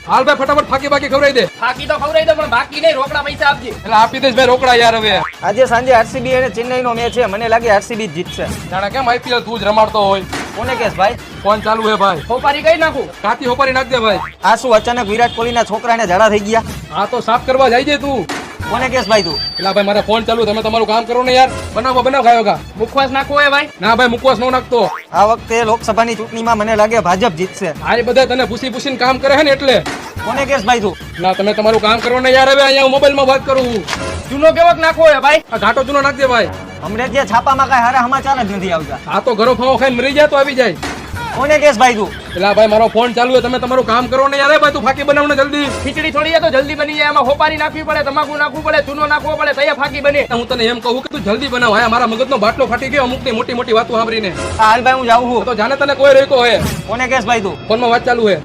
હાલ ભાઈ ફટાફટ ફાકી બાકી ખવડાવી દે. ફાકી તો ખવડાવી દો પણ બાકી નહીં, રોકડા પૈસા આપજે. એટલે આપી દઈશ ભાઈ રોકડા યાર. હવે આજે સાંજે આરસીબી અને ચેન્નઈનો મેચ છે, મને લાગે આરસીબી જીતશે. જાણે કેમ આઈપીએલ તું જ રમાડતો હોય. કોને કેસ ભાઈ? ફોન ચાલુ હે ભાઈ. સોપારી કઈ નાખું? કાતી હોપારી નાખ દે ભાઈ. આ શું અચાનક વિરાટ કોહલીના છોકરાને ઝાડા થઈ ગયા? આ તો સાફ કરવા જાય છે તું. કોને કેસ ભાઈ તું? એટલે ભાઈ મારે ફોન ચાલુ, તમે તમારું કામ કરો ને યાર. બનાવો ખાયો કા. મુખવાસ નાખવો હે ભાઈ? ના ભાઈ મુકવાસ નો નાખતો. આ વખતે લોકસભાની ચૂંટણીમાં મને લાગે ભાજપ જીતશે. આ બધા તને પૂછીને કામ કરે છે ને એટલે. કોને કેસ ભાઈ તું? ના તમે તમારું કામ કરો ને યાર. હવે અહીંયા હું મોબાઈલમાં વાત કરું છું. ચૂનો કેવોક નાખવો હે ભાઈ? આ ઘાટો ચૂનો નાખ દે ભાઈ. હમણાં જે છાપામાં કઈ હારા સમાચાર જ નથી આવતા. આ તો ઘરો ફાવો ખાઈને મરી જાય તો આવી જાય. કોને કેસ ભાઈ તું? એટલે ભાઈ મારો ફોન ચાલુ છે, તમે તમારું કામ કરો ને યાર. ભાઈ તું ફાકી બનાવ ને જલ્દી. ખીચડી થોડી તો જલ્દી બની જાય. એમાં હોપારી નાખવી પડે, તમાકુ નાખવું પડે, ચૂનો નાખવો પડે, તૈયાર ફાકી બને. હું તને એમ કહું કે તું જલ્દી બનાવ. આ મારા મગજનો બાટલો ફાટી ગયો અમુક ની મોટી મોટી વાતો સાંભળીને. હાલ ભાઈ હું જાઉં છું. તો જાણે તને કોઈ રોક્યો હે. કોને કેસ ભાઈ તું? ફોનમાં વાત ચાલુ છે.